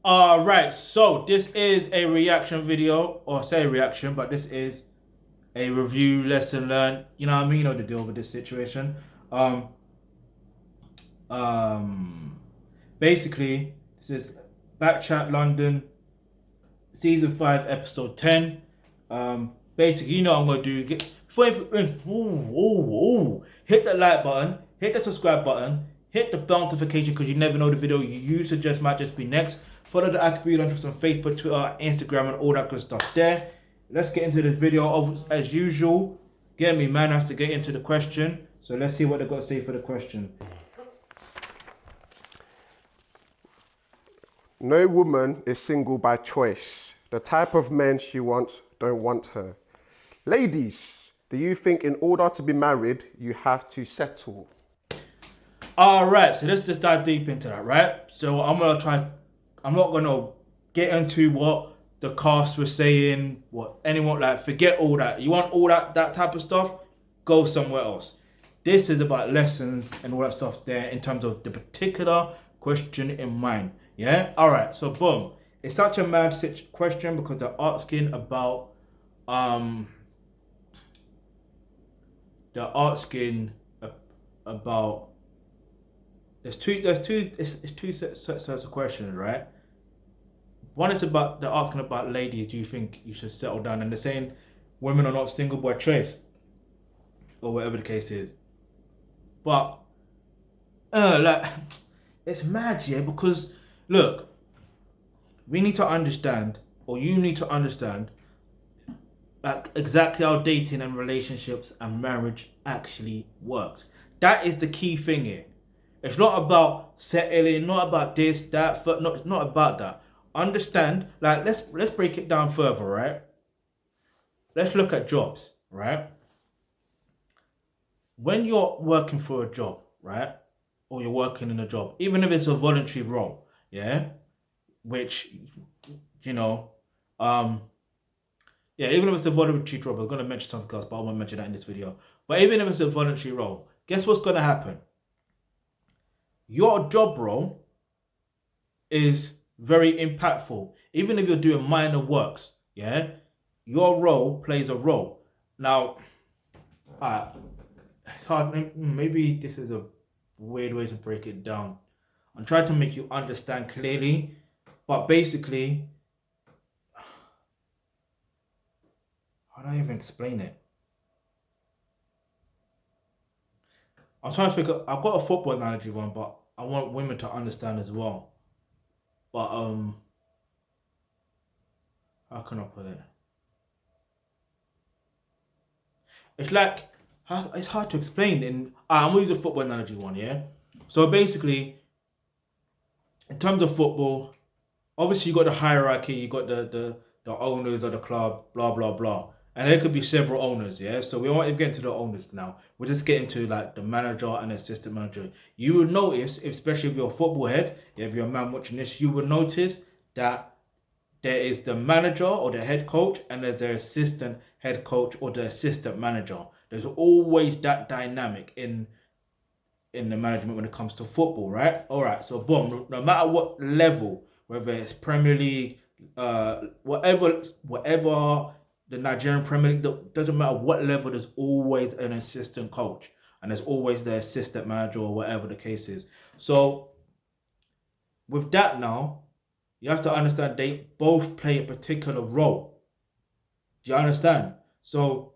Alright, so this is a reaction video, or say reaction, but this is a review, lesson learned. You know what I mean? You know the deal with this situation. Um, um, Basically, this is BKCHAT London, season 5, episode 10. Basically, you know what I'm gonna do. Hit that like button, hit the subscribe button, hit the bell notification because you never know the video you suggest might just be next. Follow the Alkebulantrust on Facebook, Twitter, Instagram, and all that good stuff there. Let's get into this video. As usual, get me, man, has to get into the question. So let's see what they got to say for the question. No woman is single by choice. The type of men she wants don't want her. Ladies, do you think in order to be married, you have to settle? Alright, so let's just dive deep into that, right? So I'm not gonna get into what the cast was saying, what anyone, like, forget all that. You want all that type of stuff, go somewhere else. This is about lessons and all that stuff there in terms of the particular question in mind. Yeah? Alright, so boom. It's such a mad question because they're asking about about there's two sets of questions, right? One is about, they're asking about, ladies, do you think you should settle down? And they're saying women are not single by choice, or whatever the case is. But like, it's mad, yeah, because look, we need to understand, or you need to understand, like, exactly how dating and relationships and marriage actually works. That is the key thing here. It's not about settling, not about this, that, it's not about that. Understand, like, let's break it down further, right? Let's look at jobs, right? When you're working for a job, right? Or you're working in a job, even if it's a voluntary role, yeah? Which, you know, yeah, even if it's a voluntary job, I'm going to mention something else, but I won't mention that in this video. But even if it's a voluntary role, guess what's going to happen? Your job role is very impactful. Even if you're doing minor works, yeah, your role plays a role. Now, it's hard. Maybe this is a weird way to break it down. I'm trying to make you understand clearly, but basically, how do I even explain it? I'm trying to figure. I've got a football analogy one, but I want women to understand as well. But how can I put it? It's like, it's hard to explain. I'm gonna use the football analogy one, yeah. So basically, in terms of football, obviously you got the hierarchy, you got the owners of the club, blah blah blah, and there could be several owners, yeah. So we won't even get into the owners now. We're just getting to, like, the manager and assistant manager. You will notice, especially if you're a football head, if you're a man watching this, you will notice that there is the manager or the head coach, and there's the assistant head coach or the assistant manager. There's always that dynamic in the management when it comes to football, right? All right, so boom, no matter what level, whether it's Premier League, whatever the Nigerian Premier League, doesn't matter what level, there's always an assistant coach, and there's always the assistant manager or whatever the case is. So with that now, you have to understand they both play a particular role. Do you understand? So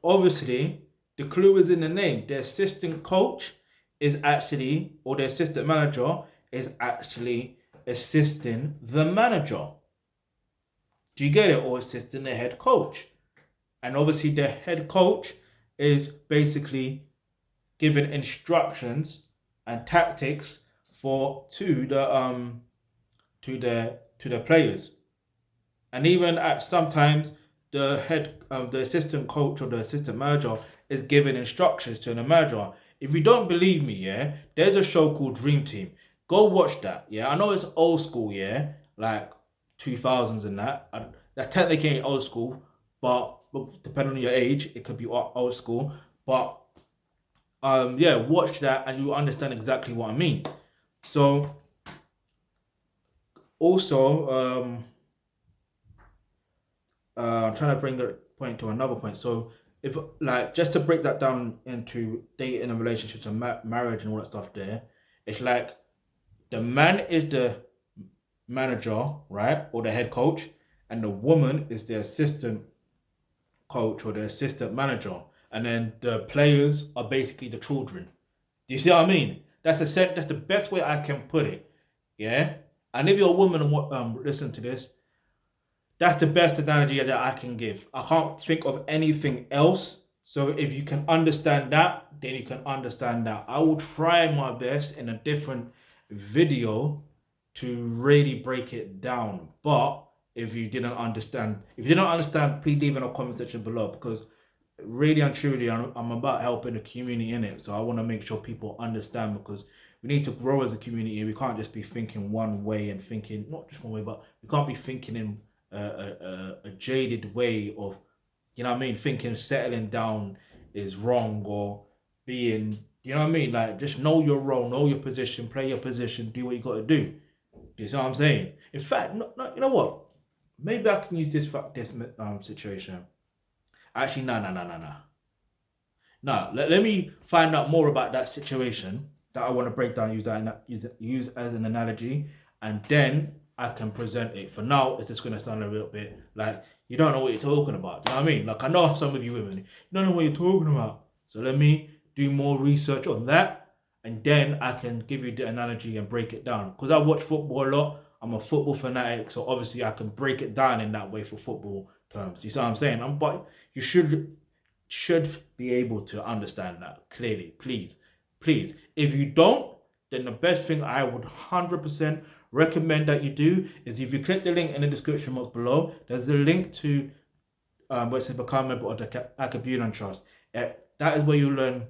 obviously, the clue is in the name. The assistant coach is actually, or the assistant manager is actually assisting the manager. Do you get it? Or assisting the head coach. And obviously the head coach is basically giving instructions and tactics to the players. And even at sometimes the assistant coach or the assistant manager is giving instructions to the manager. If you don't believe me, yeah, there's a show called Dream Team. Go watch that. Yeah, I know it's old school, yeah, like 2000s and that. That technically ain't old school, but depending on your age, it could be old school. But yeah, watch that and you understand exactly what I mean. So Also, I'm trying to bring the point to another point. So if like just to break that down into dating and relationships and marriage and all that stuff, there, it's like the man is the manager, right, or the head coach, and the woman is the assistant coach or the assistant manager, and then the players are basically the children. Do you see what I mean? That's the best way I can put it. Yeah. And if you're a woman and listen to this, that's the best analogy that I can give. I can't think of anything else. So if you can understand that, then you can understand that. I will try my best in a different video to really break it down. But if you didn't understand, please leave in a comment section below, because really and truly, I'm about helping the community in it. So I want to make sure people understand, because we need to grow as a community. We can't just be thinking one way and thinking, not just one way, but we can't be thinking in a jaded way of, you know what I mean, thinking settling down is wrong, or being, you know what I mean, like just know your role, know your position, play your position, do what you got to do. Do you see what I'm saying? In fact, no, you know what? Maybe I can use this situation. Actually, no. No, let me find out more about that situation that I want to break down, use as an analogy, and then I can present it. For now, it's just going to sound a little bit like you don't know what you're talking about. You know what I mean? Like, I know some of you women, you don't know what you're talking about. So let me do more research on that, and then I can give you the analogy and break it down. Because I watch football a lot. I'm a football fanatic, so obviously I can break it down in that way for football terms. You see what I'm saying? But you should be able to understand that clearly. Please. If you don't, then the best thing I would 100% recommend that you do is, if you click the link in the description box below, there's a link to where it says become a member of the Alkebulantrust. That is where you learn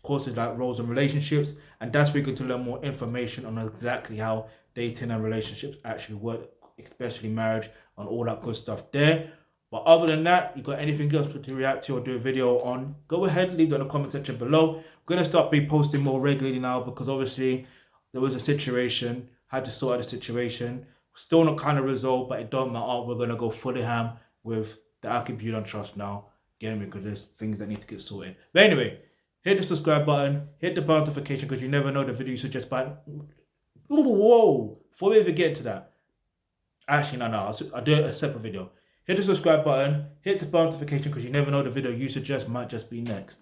courses like roles and relationships, and that's where you're going to learn more information on exactly how dating and relationships actually work, especially marriage and all that good stuff there. But other than that, you got anything else to react to or do a video on, go ahead, leave it in the comment section below. I'm going to start posting more regularly now, because obviously there was a situation, had to sort out the situation, still not kind of resolved, but it don't matter. We're going to go fully ham with the Alkebulantrust now, again, because there's things that need to get sorted. But anyway, hit the subscribe button, hit the bell notification, because you never know the video you suggest button. Whoa, before we even get to that, actually, no, I'll do a separate video. Hit the subscribe button, hit the bell notification, because you never know the video you suggest might just be next.